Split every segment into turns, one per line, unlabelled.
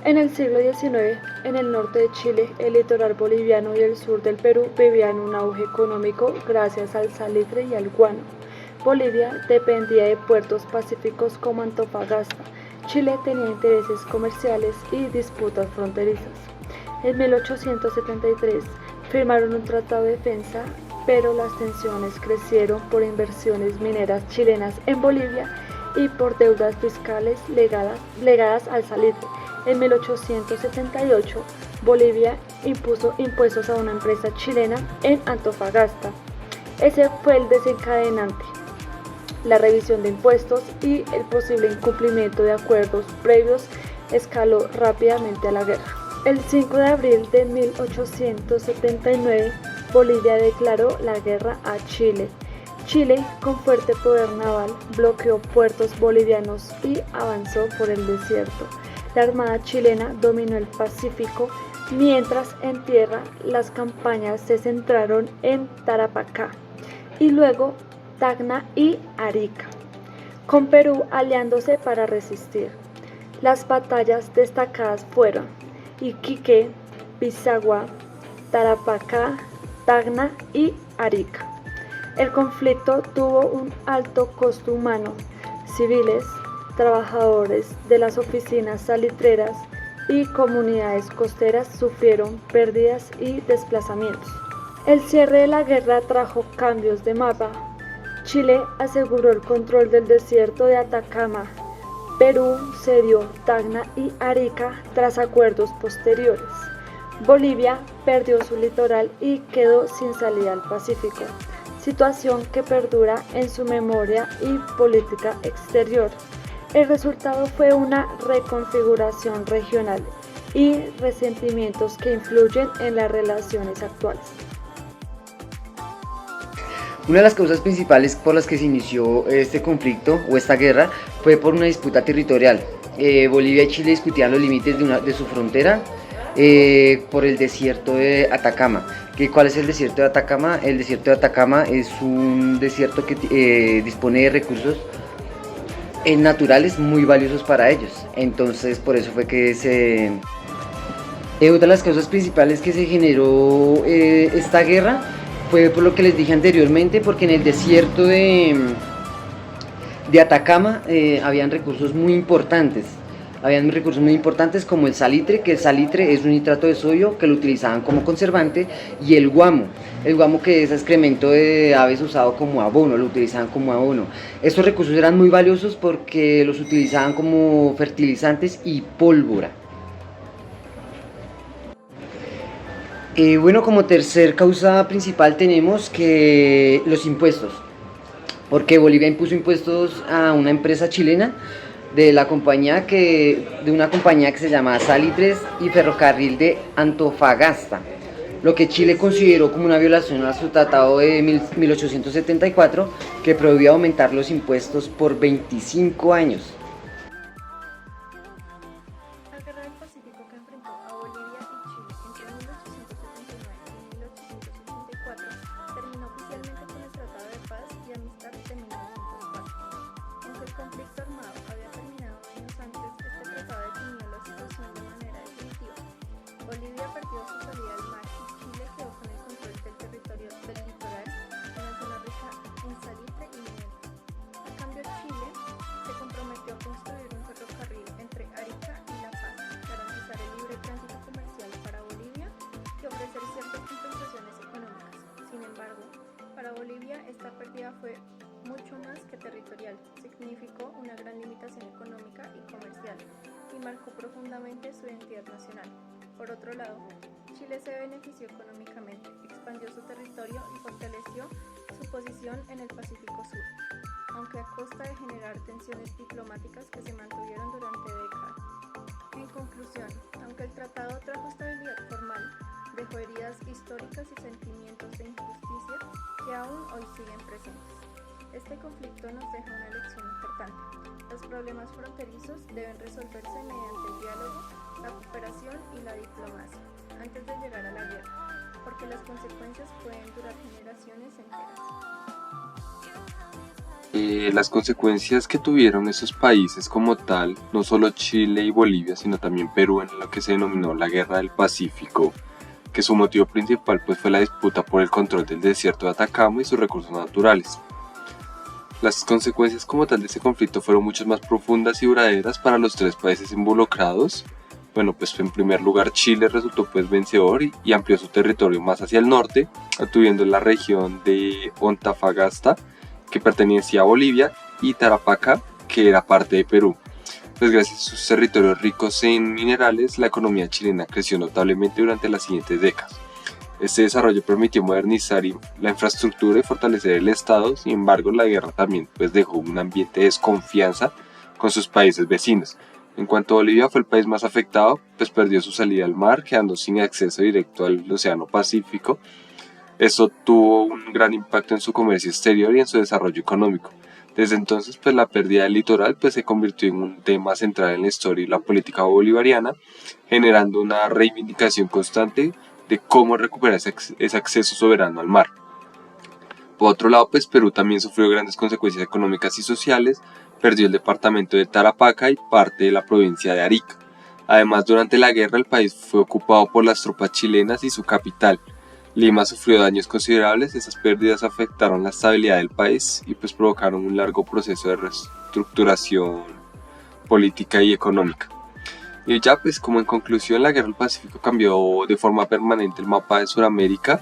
En el siglo XIX, en el norte de Chile, el litoral boliviano y el sur del Perú vivían un auge económico gracias al salitre y al guano. Bolivia dependía de puertos pacíficos como Antofagasta. Chile tenía intereses comerciales y disputas fronterizas. En 1873 firmaron un tratado de defensa, pero las tensiones crecieron por inversiones mineras chilenas en Bolivia y por deudas fiscales legadas al salitre. En 1878, Bolivia impuso impuestos a una empresa chilena en Antofagasta. Ese fue el desencadenante, la revisión de impuestos y el posible incumplimiento de acuerdos previos escaló rápidamente a la guerra. El 5 de abril de 1879, Bolivia declaró la guerra a Chile. Chile, con fuerte poder naval, bloqueó puertos bolivianos y avanzó por el desierto. La Armada chilena dominó el Pacífico, mientras en tierra las campañas se centraron en Tarapacá y luego Tacna y Arica, con Perú aliándose para resistir. Las batallas destacadas fueron Iquique, Pisagua, Tarapacá, Tacna y Arica. El conflicto tuvo un alto costo humano, civiles, trabajadores de las oficinas salitreras y comunidades costeras sufrieron pérdidas y desplazamientos. El cierre de la guerra trajo cambios de mapa. Chile aseguró el control del desierto de Atacama. Perú cedió Tacna y Arica tras acuerdos posteriores. Bolivia perdió su litoral y quedó sin salida al Pacífico, situación que perdura en su memoria y política exterior. El resultado fue una reconfiguración regional y resentimientos que influyen en las relaciones actuales.
Una de las causas principales por las que se inició este conflicto o esta guerra fue por una disputa territorial. Bolivia y Chile discutían los límites de su frontera por el desierto de Atacama. ¿Cuál es el desierto de Atacama? El desierto de Atacama es un desierto que dispone de recursos naturales muy valiosos para ellos. Entonces por eso fue que otra de las causas principales que se generó esta guerra fue por lo que les dije anteriormente, porque en el desierto de Atacama habían recursos muy importantes. Habían recursos muy importantes como el salitre, que el salitre es un nitrato de sodio que lo utilizaban como conservante, y el guamo que es excremento de aves usado como abono, lo utilizaban como abono. Estos recursos eran muy valiosos porque los utilizaban como fertilizantes y pólvora. Bueno, como tercer causa principal tenemos que los impuestos, porque Bolivia impuso impuestos a una empresa chilena de una compañía que se llama Salitres y Ferrocarril de Antofagasta, lo que Chile consideró como una violación a su tratado de 1874, que prohibía aumentar los impuestos por 25 años.
La guerra del Pacífico que enfrentó a Bolivia y Chile entre 1879 y 1884 terminó oficialmente con el Tratado de Paz y Amistad de 1904. Aunque el conflicto armado había terminado años antes, este tratado definió la situación de manera definitiva. Bolivia perdió su salida al mar y Chile quedó con el control del territorio del litoral, una zona rica en salitre y mineral. A cambio, Chile se comprometió a construir un ferrocarril entre Arica y La Paz, garantizar el libre tránsito comercial para Bolivia y ofrecer ciertas compensaciones económicas. Sin embargo, para Bolivia esta pérdida fue mucho más que territorial, significó una gran limitación económica y comercial y marcó profundamente su identidad nacional. Por otro lado, Chile se benefició económicamente, expandió su territorio y fortaleció su posición en el Pacífico Sur, aunque a costa de generar tensiones diplomáticas que se mantuvieron durante décadas. En conclusión, aunque el tratado trajo estabilidad formal, dejó heridas históricas y sentimientos de injusticia que aún hoy siguen presentes. Este conflicto nos deja una lección importante. Los problemas fronterizos deben resolverse mediante el diálogo, la cooperación y la diplomacia, antes de llegar a la guerra, porque las consecuencias pueden durar generaciones enteras.
Las consecuencias que tuvieron esos países como tal, no solo Chile y Bolivia, sino también Perú en lo que se denominó la Guerra del Pacífico, que su motivo principal pues, fue la disputa por el control del desierto de Atacama y sus recursos naturales. Las consecuencias como tal de ese conflicto fueron mucho más profundas y duraderas para los tres países involucrados. Bueno, pues en primer lugar Chile resultó pues vencedor y amplió su territorio más hacia el norte, obtuviendo la región de Antofagasta, que pertenecía a Bolivia, y Tarapacá, que era parte de Perú. Pues gracias a sus territorios ricos en minerales, la economía chilena creció notablemente durante las siguientes décadas. Este desarrollo permitió modernizar la infraestructura y fortalecer el Estado. Sin embargo, la guerra también pues, dejó un ambiente de desconfianza con sus países vecinos. En cuanto a Bolivia, fue el país más afectado, pues perdió su salida al mar, quedando sin acceso directo al Océano Pacífico. Esto tuvo un gran impacto en su comercio exterior y en su desarrollo económico. Desde entonces, pues la pérdida del litoral pues, se convirtió en un tema central en la historia y la política bolivariana, generando una reivindicación constante de cómo recuperar ese acceso soberano al mar. Por otro lado, pues Perú también sufrió grandes consecuencias económicas y sociales, perdió el departamento de Tarapacá y parte de la provincia de Arica. Además, durante la guerra el país fue ocupado por las tropas chilenas y su capital, Lima, sufrió daños considerables. Esas pérdidas afectaron la estabilidad del país y pues provocaron un largo proceso de reestructuración política y económica. Y ya pues como en conclusión, la guerra del Pacífico cambió de forma permanente el mapa de Sudamérica.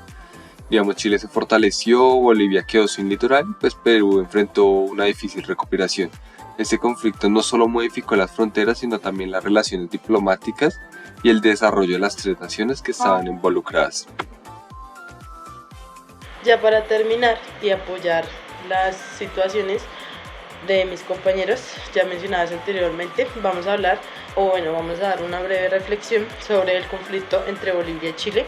Digamos, Chile se fortaleció, Bolivia quedó sin litoral y pues Perú enfrentó una difícil recuperación. Este conflicto no solo modificó las fronteras, sino también las relaciones diplomáticas y el desarrollo de las tres naciones que estaban involucradas.
Ya para terminar y apoyar las situaciones de mis compañeros ya mencionadas anteriormente, vamos a dar una breve reflexión sobre el conflicto entre Bolivia y Chile.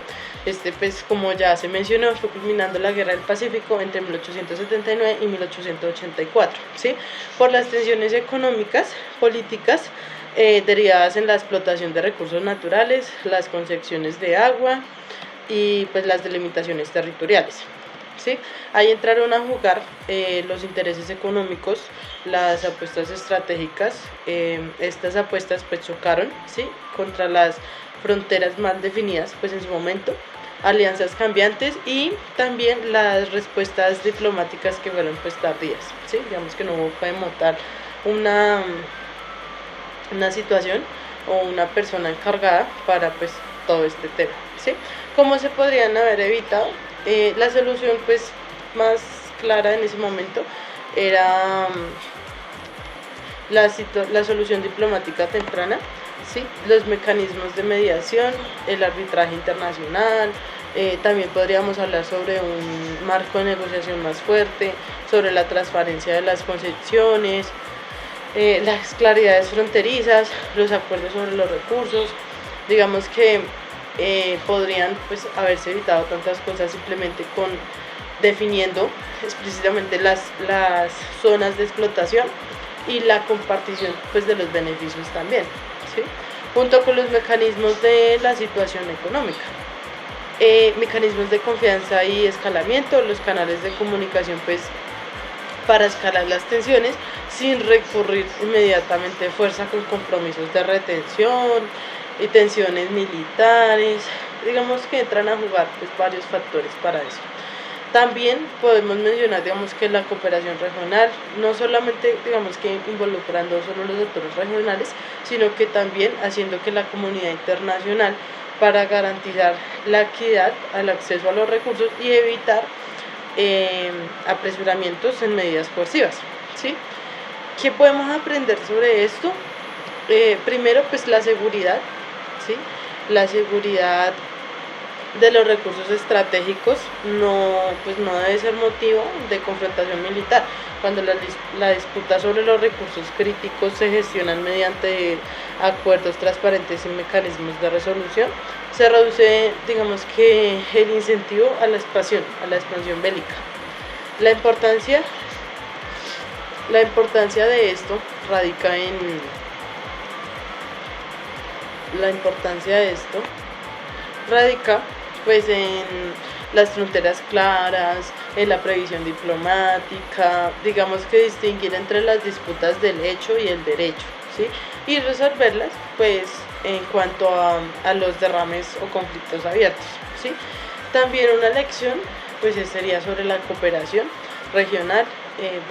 Pues como ya se mencionó, fue culminando la Guerra del Pacífico entre 1879 y 1884, ¿sí? Por las tensiones económicas, políticas, derivadas en la explotación de recursos naturales, las concesiones de agua y pues las delimitaciones territoriales. ¿Sí? Ahí entraron a jugar los intereses económicos, las apuestas estratégicas. Estas apuestas pues chocaron, ¿sí? Contra las fronteras mal definidas pues en su momento, alianzas cambiantes y también las respuestas diplomáticas que fueron pues tardías, ¿sí? Digamos que no hubo como tal una situación o una persona encargada para pues todo este tema, ¿sí? ¿Cómo se podrían haber evitado? La solución pues más clara en ese momento era la solución diplomática temprana, ¿sí? Los mecanismos de mediación, el arbitraje internacional. También podríamos hablar sobre un marco de negociación más fuerte, sobre la transparencia de las concesiones, las claridades fronterizas, los acuerdos sobre los recursos. Digamos que podrían pues haberse evitado tantas cosas simplemente con definiendo explícitamente las zonas de explotación y la compartición pues de los beneficios también, ¿sí? Junto con los mecanismos de la situación económica, mecanismos de confianza y escalamiento, los canales de comunicación pues para escalar las tensiones sin recurrir inmediatamente a fuerza con compromisos de retención y tensiones militares. Digamos que entran a jugar pues varios factores para eso. También podemos mencionar, digamos, que la cooperación regional, no solamente, digamos, que involucrando solo los actores regionales, sino que también haciendo que la comunidad internacional, para garantizar la equidad al acceso a los recursos y evitar apresuramientos en medidas coercivas, ¿sí? ¿Qué podemos aprender sobre esto? Primero, pues la seguridad, ¿sí? La seguridad de los recursos estratégicos no debe ser motivo de confrontación militar. Cuando la disputa sobre los recursos críticos se gestionan mediante acuerdos transparentes y mecanismos de resolución, se reduce, digamos, que el incentivo a la expansión bélica. La importancia de esto radica pues en las fronteras claras, la previsión diplomática, digamos que distinguir entre las disputas del hecho y el derecho, ¿sí? Y resolverlas pues en cuanto a los derrames o conflictos abiertos, ¿sí? También una lección pues sería sobre la cooperación regional,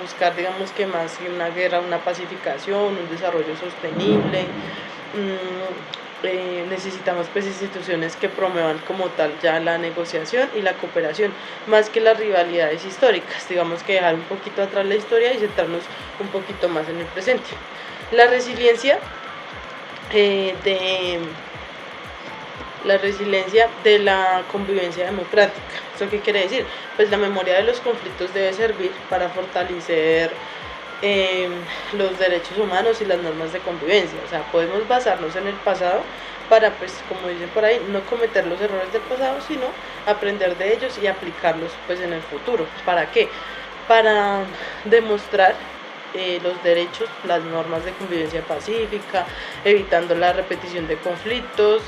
buscar digamos que más que una guerra, una pacificación, un desarrollo sostenible. Necesitamos pues instituciones que promuevan como tal ya la negociación y la cooperación, más que las rivalidades históricas, digamos que dejar un poquito atrás la historia y centrarnos un poquito más en el presente. La resiliencia de la convivencia democrática. ¿Eso qué quiere decir? Pues la memoria de los conflictos debe servir para fortalecer los derechos humanos y las normas de convivencia. O sea, podemos basarnos en el pasado para, pues, como dicen por ahí, no cometer los errores del pasado, sino aprender de ellos y aplicarlos pues en el futuro. ¿Para qué? Para demostrar los derechos, las normas de convivencia pacífica, evitando la repetición de conflictos.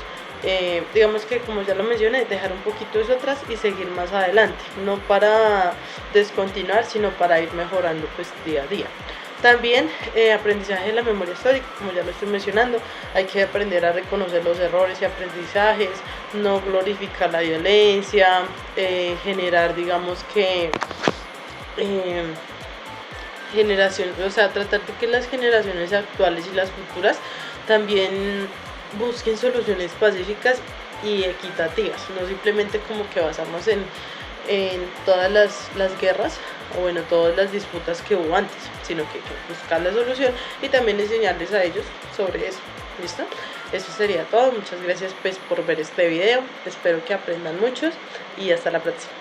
Digamos que, como ya lo mencioné, dejar un poquito eso atrás y seguir más adelante, no para descontinuar, sino para ir mejorando pues día a día. También aprendizaje de la memoria histórica, como ya lo estoy mencionando, hay que aprender a reconocer los errores y aprendizajes, no glorificar la violencia, generar, digamos que o sea, tratar de que las generaciones actuales y las futuras también busquen soluciones pacíficas y equitativas, no simplemente como que basamos en todas las guerras o bueno, todas las disputas que hubo antes, sino que buscar la solución y también enseñarles a ellos sobre eso. ¿Listo? Eso sería todo. Muchas gracias pues por ver este video, espero que aprendan muchos y hasta la próxima.